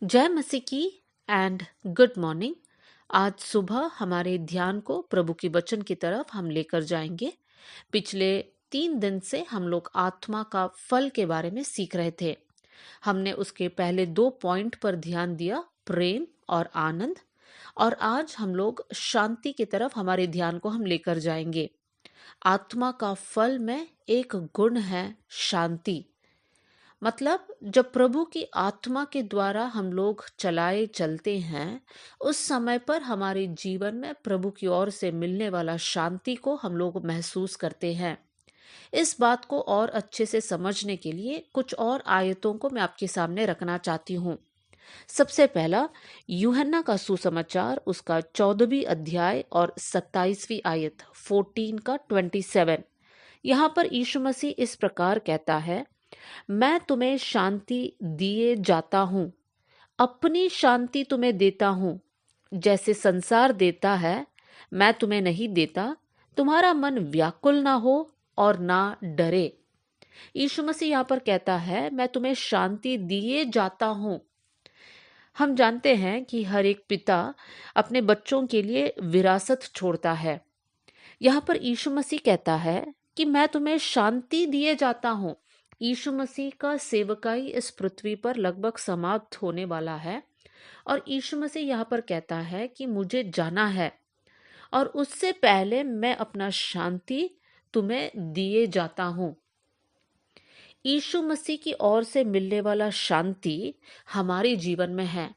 जय मसीह की and good morning. आज सुबह हमारे ध्यान को प्रभु की वचन की तरफ हम लेकर जाएंगे। पिछले 3 दिन से हम लोग आत्मा का फल के बारे में सीख रहे थे। हमने उसके पहले 2 पॉइंट पर ध्यान दिया, प्रेम और आनंद। और आज हम लोग शांति की तरफ हमारे ध्यान को हम लेकर जाएंगे। आत्मा का फल में एक गुण है शांति। मतलब जब प्रभु की आत्मा के द्वारा हम लोग चलाए चलते हैं, उस समय पर हमारे जीवन में प्रभु की ओर से मिलने वाला शांति को हम लोग महसूस करते हैं। इस बात को और अच्छे से समझने के लिए कुछ और आयतों को मैं आपके सामने रखना चाहती हूँ। सबसे पहला, यूहन्ना का सुसमाचार, उसका 14वीं अध्याय और 27वीं आयत, 14 का 27। यहाँ पर यीशु मसीह इस प्रकार कहता है, मैं तुम्हें शांति दिए जाता हूँ, अपनी शांति तुम्हें देता हूँ। जैसे संसार देता है, मैं तुम्हें नहीं देता। तुम्हारा मन व्याकुल ना हो और ना डरे। यीशु मसीह यहाँ पर कहता है, मैं तुम्हें शांति दिए जाता हूँ। हम जानते हैं कि हर एक पिता अपने बच्चों के लिए विरासत छोड़ता है। यहाँ पर यीशु मसीह कहता है कि मैं तुम्हें शांति दिए जाता हूँ। यीशु मसीह का सेवकाई इस पृथ्वी पर लगभग समाप्त होने वाला है और यीशु मसीह यहाँ पर कहता है कि मुझे जाना है और उससे पहले मैं अपना शांति तुम्हें दिए जाता हूँ। यीशु मसीह की ओर से मिलने वाला शांति हमारे जीवन में है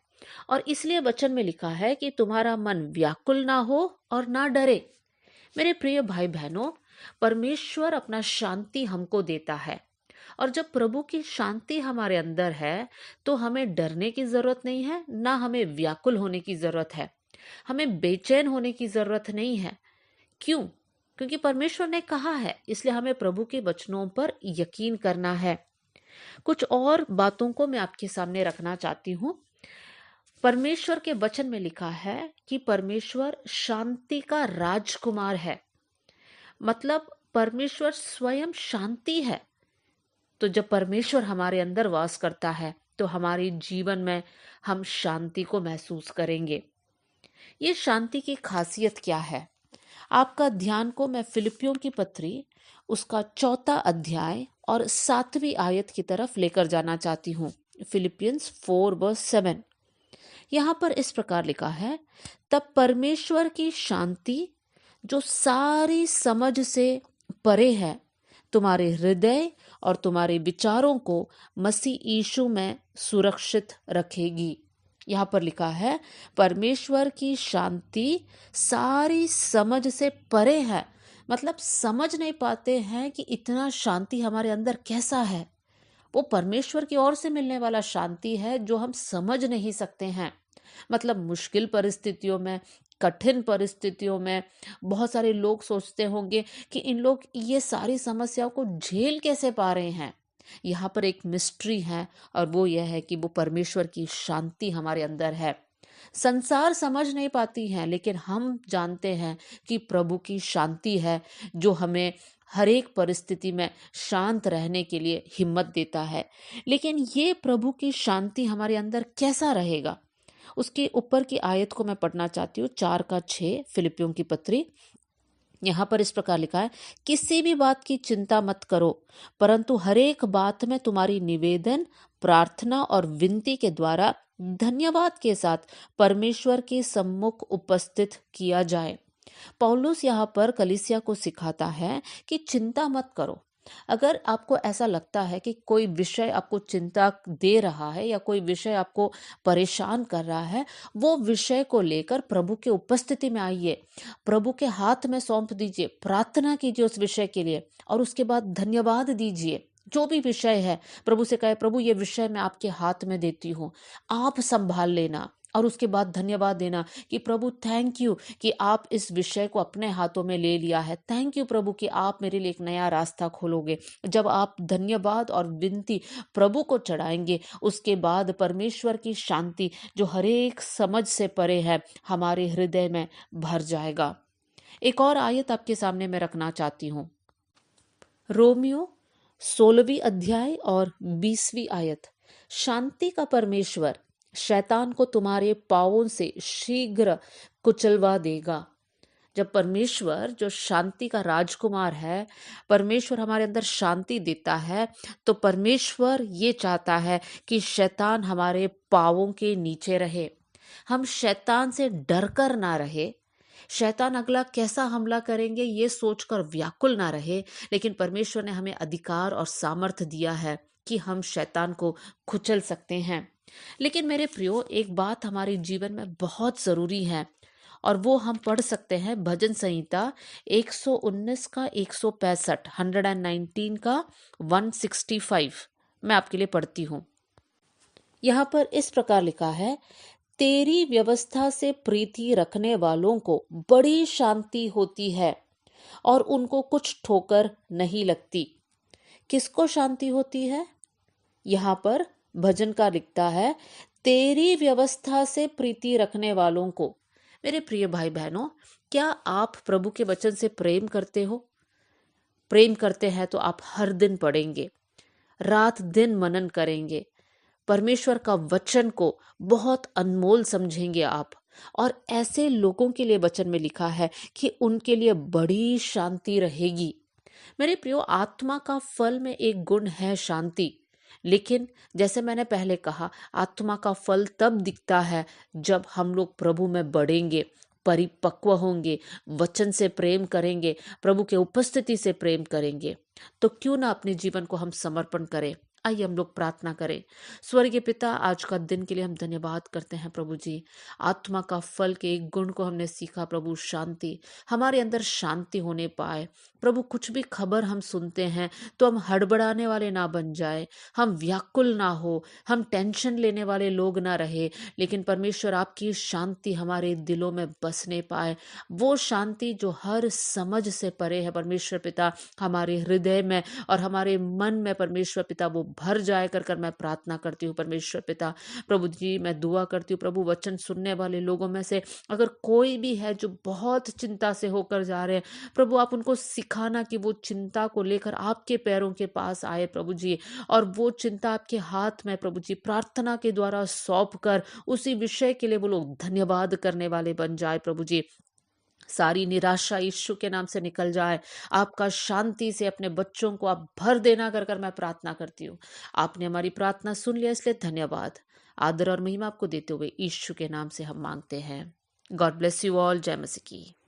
और इसलिए वचन में लिखा है कि तुम्हारा मन व्याकुल ना हो और ना डरे। मेरे प्रिय भाई बहनों, परमेश्वर अपना शांति हमको देता है और जब प्रभु की शांति हमारे अंदर है तो हमें डरने की जरूरत नहीं है, ना हमें व्याकुल होने की जरूरत है, हमें बेचैन होने की जरूरत नहीं है। क्यों? क्योंकि परमेश्वर ने कहा है, इसलिए हमें प्रभु के वचनों पर यकीन करना है। कुछ और बातों को मैं आपके सामने रखना चाहती हूँ। परमेश्वर के वचन में लिखा है कि परमेश्वर शांति का राजकुमार है। मतलब परमेश्वर स्वयं शांति है। तो जब परमेश्वर हमारे अंदर वास करता है तो हमारे जीवन में हम शांति को महसूस करेंगे। ये शांति की खासियत क्या है? आपका ध्यान को मैं फिलिपियों की पत्री, उसका 4था अध्याय और 7वीं आयत की तरफ लेकर जाना चाहती हूँ। फिलिपियंस 4:7। यहाँ पर इस प्रकार लिखा है, तब परमेश्वर की शांति जो सारी समझ से परे है, तुम्हारे हृदय और तुम्हारे विचारों को मसीह यीशु में सुरक्षित रखेगी। यहाँ पर लिखा है, परमेश्वर की शांति सारी समझ से परे है। मतलब समझ नहीं पाते हैं कि इतना शांति हमारे अंदर कैसा है। वो परमेश्वर की ओर से मिलने वाला शांति है जो हम समझ नहीं सकते हैं। मतलब मुश्किल परिस्थितियों में, कठिन परिस्थितियों में बहुत सारे लोग सोचते होंगे कि इन लोग ये सारी समस्याओं को झेल कैसे पा रहे हैं। यहाँ पर एक मिस्ट्री है और वो यह है कि वो परमेश्वर की शांति हमारे अंदर है। संसार समझ नहीं पाती है, लेकिन हम जानते हैं कि प्रभु की शांति है जो हमें हर एक परिस्थिति में शांत रहने के लिए हिम्मत देता है। लेकिन ये प्रभु की शांति हमारे अंदर कैसा रहेगा? उसके ऊपर की आयत को मैं पढ़ना चाहती हूँ, 4 का 6, फिलिपियों की पत्री। यहाँ पर इस प्रकार लिखा है, किसी भी बात की चिंता मत करो, परंतु हर एक बात में तुम्हारी निवेदन, प्रार्थना और विनती के द्वारा धन्यवाद के साथ परमेश्वर के सम्मुख उपस्थित किया जाए। पौलुस यहाँ पर कलीसिया को सिखाता है कि चिंता मत करो। अगर आपको ऐसा लगता है कि कोई विषय आपको चिंता दे रहा है या कोई विषय आपको परेशान कर रहा है, वो विषय को लेकर प्रभु के उपस्थिति में आइए, प्रभु के हाथ में सौंप दीजिए, प्रार्थना कीजिए उस विषय के लिए और उसके बाद धन्यवाद दीजिए। जो भी विषय है, प्रभु से कहे, प्रभु ये विषय मैं आपके हाथ में देती हूँ, आप संभाल लेना। और उसके बाद धन्यवाद देना कि प्रभु थैंक यू कि आप इस विषय को अपने हाथों में ले लिया है। थैंक यू प्रभु कि आप मेरे लिए एक नया रास्ता खोलोगे। जब आप धन्यवाद और विनती प्रभु को चढ़ाएंगे, उसके बाद परमेश्वर की शांति जो हर एक समझ से परे है हमारे हृदय में भर जाएगा। एक और आयत आपके सामने मैं रखना चाहती हूँ। रोमियो 16वीं अध्याय और 20वीं आयत। शांति का परमेश्वर शैतान को तुम्हारे पांवों से शीघ्र कुचलवा देगा। जब परमेश्वर जो शांति का राजकुमार है, परमेश्वर हमारे अंदर शांति देता है, तो परमेश्वर ये चाहता है कि शैतान हमारे पांवों के नीचे रहे। हम शैतान से डर कर ना रहे, शैतान अगला कैसा हमला करेंगे ये सोचकर व्याकुल ना रहे, लेकिन परमेश्वर ने हमें अधिकार और सामर्थ्य दिया है कि हम शैतान को कुचल सकते हैं। लेकिन मेरे प्रियो, एक बात हमारे जीवन में बहुत जरूरी है, और वो हम पढ़ सकते हैं भजन संहिता 119 का 165, 119 का 165। मैं आपके लिए पढ़ती हूँ। यहाँ पर इस प्रकार लिखा है, तेरी व्यवस्था से प्रीति रखने वालों को बड़ी शांति होती है और उनको कुछ ठोकर नहीं लगती। किसको शांति होती है? यहाँ पर भजन का लिखता है, तेरी व्यवस्था से प्रीति रखने वालों को। मेरे प्रिय भाई बहनों, क्या आप प्रभु के वचन से प्रेम करते हो? प्रेम करते हैं तो आप हर दिन पढ़ेंगे, रात दिन मनन करेंगे, परमेश्वर का वचन को बहुत अनमोल समझेंगे आप। और ऐसे लोगों के लिए वचन में लिखा है कि उनके लिए बड़ी शांति रहेगी। मेरे प्रियो, आत्मा का फल में एक गुण है शांति। लेकिन जैसे मैंने पहले कहा, आत्मा का फल तब दिखता है जब हम लोग प्रभु में बढ़ेंगे, परिपक्व होंगे, वचन से प्रेम करेंगे, प्रभु के उपस्थिति से प्रेम करेंगे। तो क्यों ना अपने जीवन को हम समर्पण करें। आइए हम लोग प्रार्थना करें। स्वर्गीय पिता, आज का दिन के लिए हम धन्यवाद करते हैं प्रभु जी। आत्मा का फल के एक गुण को हमने सीखा प्रभु, शांति। हमारे अंदर शांति होने पाए प्रभु। कुछ भी खबर हम सुनते हैं तो हम हड़बड़ाने वाले ना बन जाए, हम व्याकुल ना हो, हम टेंशन लेने वाले लोग ना रहे, लेकिन परमेश्वर आपकी शांति हमारे दिलों में बसने पाए। वो शांति जो हर समझ से परे है परमेश्वर पिता, हमारे हृदय में और हमारे मन में परमेश्वर पिता वो भर जाए कर मैं प्रार्थना करती हूँ परमेश्वर पिता। प्रभु जी, मैं दुआ करती हूँ प्रभु, वचन सुनने वाले लोगों में से अगर कोई भी है जो बहुत चिंता से होकर जा रहे हैं, प्रभु आप उनको सिखाना कि वो चिंता को लेकर आपके पैरों के पास आए प्रभु जी, और वो चिंता आपके हाथ में प्रभु जी प्रार्थना के द्वारा सौंप कर उसी विषय के लिए वो लोग धन्यवाद करने वाले बन जाए प्रभु जी। सारी निराशा यीशु के नाम से निकल जाए। आपका शांति से अपने बच्चों को आप भर देना कर मैं प्रार्थना करती हूँ। आपने हमारी प्रार्थना सुन लिया, इसलिए धन्यवाद। आदर और महिमा आपको देते हुए यीशु के नाम से हम मांगते हैं। God bless you all. जय मसीह की।